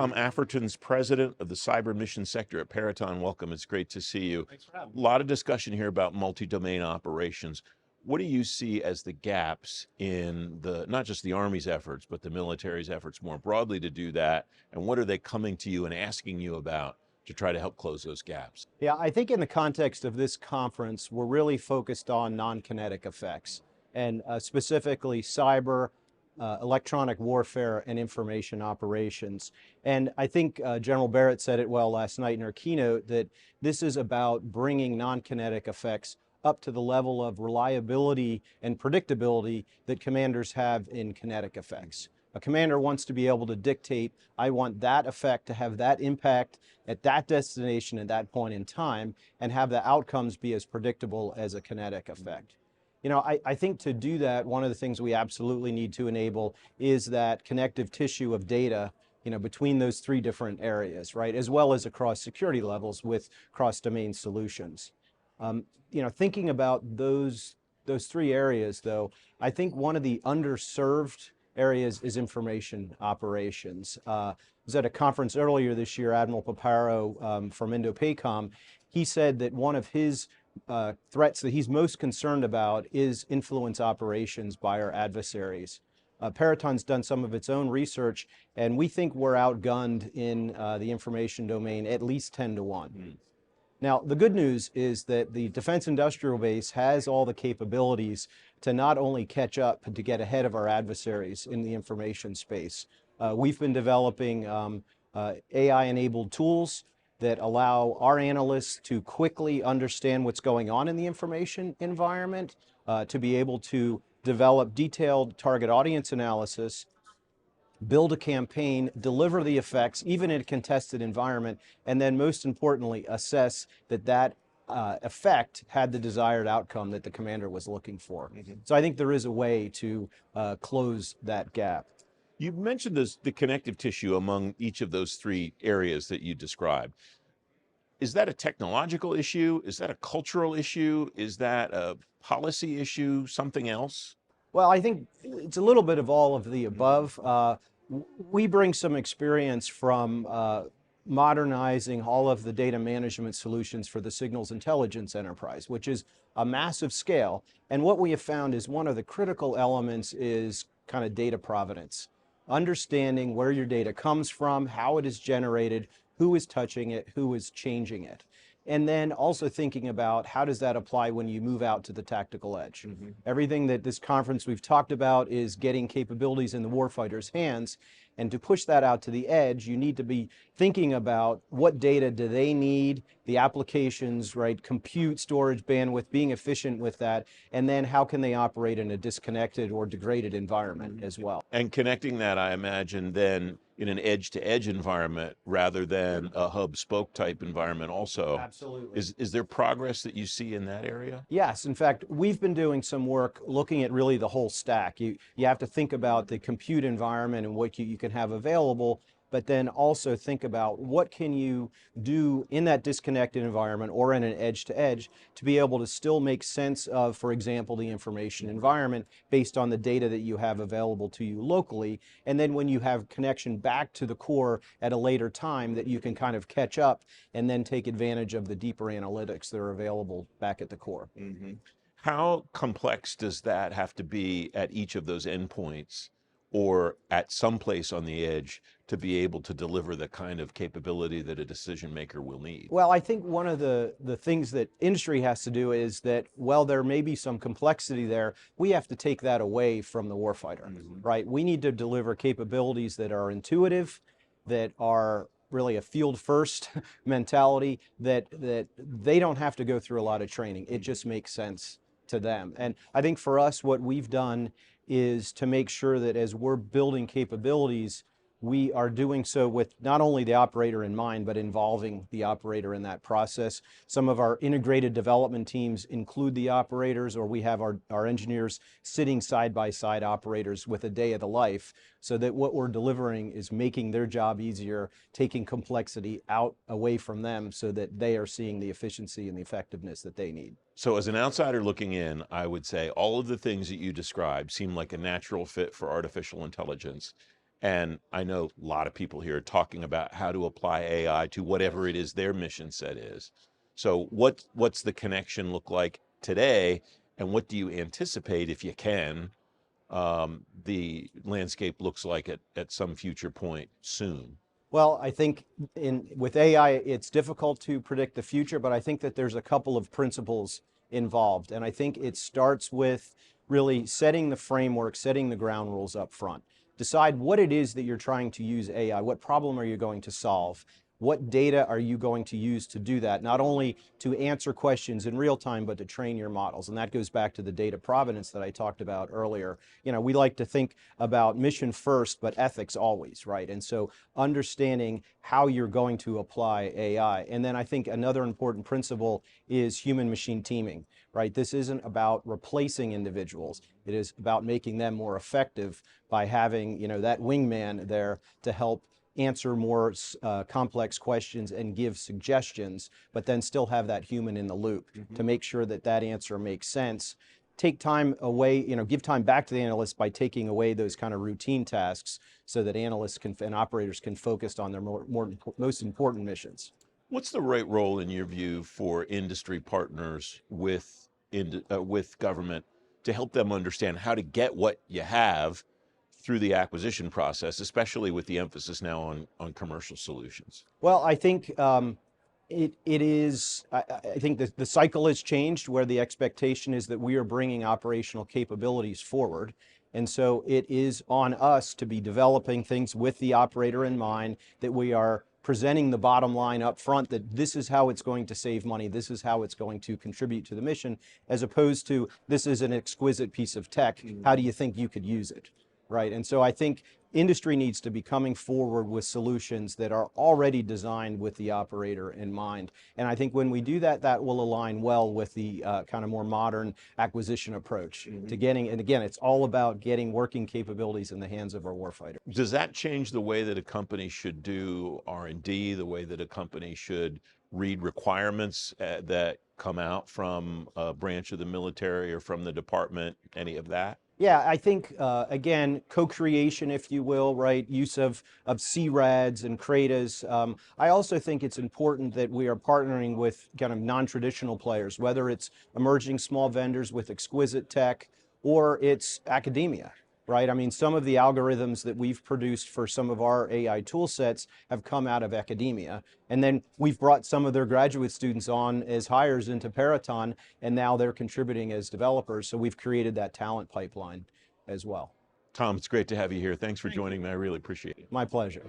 Tom Afferton's president of the cyber mission sector at Peraton. Welcome. It's great to see you. Thanks for having A me. lot of discussion here about multi-domain operations. What do you see as the gaps in not just the Army's efforts, but the military's efforts more broadly to do that? And what are they coming to you and asking you about to try to help close those gaps? Yeah, I think in the context of this conference, we're really focused on non-kinetic effects and specifically cyber, electronic warfare, and information operations. And I think General Barrett said it well last night in her keynote that this is about bringing non-kinetic effects up to the level of reliability and predictability that commanders have in kinetic effects. A commander wants to be able to dictate, I want that effect to have that impact at that destination at that point in time, and have the outcomes be as predictable as a kinetic effect. You know, I think to do that, one of the things we absolutely need to enable is that connective tissue of data, you know, between those three different areas, right, as well as across security levels with cross-domain solutions. You know, thinking about those three areas, though, I think one of the underserved areas is information operations. I was at a conference earlier this year, Admiral Paparo from Indo-PACOM. He said that one of his threats that he's most concerned about is influence operations by our adversaries. Peraton's done some of its own research, and we think we're outgunned in the information domain at least 10 to 1. Now, the good news is that the defense industrial base has all the capabilities to not only catch up, but to get ahead of our adversaries in the information space. We've been developing AI-enabled tools that allow our analysts to quickly understand what's going on in the information environment, to be able to develop detailed target audience analysis, build a campaign, deliver the effects, even in a contested environment, and then most importantly, assess that that effect had the desired outcome that the commander was looking for. So I think there is a way to close that gap. You mentioned the connective tissue among each of those three areas that you described. Is that a technological issue? Is that a cultural issue? Is that a policy issue? Something else? Well, I think it's a little bit of all of the above. We bring some experience from modernizing all of the data management solutions for the signals intelligence enterprise, which is a massive scale. And what we have found is one of the critical elements is kind of data provenance. Understanding where your data comes from, how it is generated, who is touching it, who is changing it. And then also thinking about how does that apply when you move out to the tactical edge. Everything that this conference we've talked about is getting capabilities in the warfighter's hands. And to push that out to the edge, you need to be thinking about what data do they need, the applications, right, compute, storage, bandwidth, being efficient with that, and then how can they operate in a disconnected or degraded environment as well. And connecting that, I imagine, then in an edge-to-edge environment rather than a hub-spoke type environment also. Absolutely. Is there progress that you see in that area? Yes, in fact, we've been doing some work looking at really the whole stack. You have to think about the compute environment and what you can have available, but then also think about what can you do in that disconnected environment or in an edge-to-edge to be able to still make sense of, for example, the information environment based on the data that you have available to you locally. And then when you have connection back to the core at a later time, that you can kind of catch up and then take advantage of the deeper analytics that are available back at the core. How complex does that have to be at each of those endpoints or at some place on the edge to be able to deliver the kind of capability that a decision maker will need? Well, I think one of the things that industry has to do is that, while there may be some complexity there, we have to take that away from the warfighter, right? We need to deliver capabilities that are intuitive, that are really a field-first mentality, that they don't have to go through a lot of training. It just makes sense to them. And I think for us, what we've done is to make sure that as we're building capabilities, we are doing so with not only the operator in mind, but involving the operator in that process. Some of our integrated development teams include the operators, or we have our engineers sitting side by side operators with a day of the life, so that what we're delivering is making their job easier, taking complexity out away from them so that they are seeing the efficiency and the effectiveness that they need. So as an outsider looking in, I would say all of the things that you described seem like a natural fit for artificial intelligence. And I know a lot of people here are talking about how to apply AI to whatever it is their mission set is. So what's the connection look like today, and what do you anticipate, if you can, the landscape looks like at some future point soon? Well, I think with AI, it's difficult to predict the future, but I think that there's a couple of principles involved. And I think it starts with really setting the framework, setting the ground rules up front. Decide what it is that you're trying to use AI. What problem are you going to solve? What data are you going to use to do that? Not only to answer questions in real time, but to train your models. And that goes back to the data provenance that I talked about earlier. You know, we like to think about mission first, but ethics always, right? And so understanding how you're going to apply AI. And then I think another important principle is human-machine teaming, right? This isn't about replacing individuals. It is about making them more effective by having, you know, that wingman there to help answer more complex questions and give suggestions, but then still have that human in the loop to make sure that that answer makes sense. Take time away, you know, give time back to the analysts by taking away those kind of routine tasks so that analysts can and operators can focus on their most important missions. What's the right role, in your view, for industry partners with government to help them understand how to get what you have through the acquisition process, especially with the emphasis now on commercial solutions? Well, I think it is, I think the cycle has changed where the expectation is that we are bringing operational capabilities forward. And so it is on us to be developing things with the operator in mind, that we are presenting the bottom line up front, that this is how it's going to save money, this is how it's going to contribute to the mission, as opposed to this is an exquisite piece of tech, how do you think you could use it? Right, and so I think industry needs to be coming forward with solutions that are already designed with the operator in mind. And I think when we do that, that will align well with the kind of more modern acquisition approach to getting, and again, it's all about getting working capabilities in the hands of our warfighter. Does that change the way that a company should do R&D, the way that a company should read requirements that come out from a branch of the military or from the department, any of that? Yeah, I think, again, co-creation, if you will, right? Use of CRADs and CRADAs. I also think it's important that we are partnering with kind of non-traditional players, whether it's emerging small vendors with exquisite tech or it's academia, right? I mean, some of the algorithms that we've produced for some of our AI tool sets have come out of academia. And then we've brought some of their graduate students on as hires into Peraton, and now they're contributing as developers. So we've created that talent pipeline as well. Tom, it's great to have you here. Thanks for joining me. I really appreciate it. My pleasure.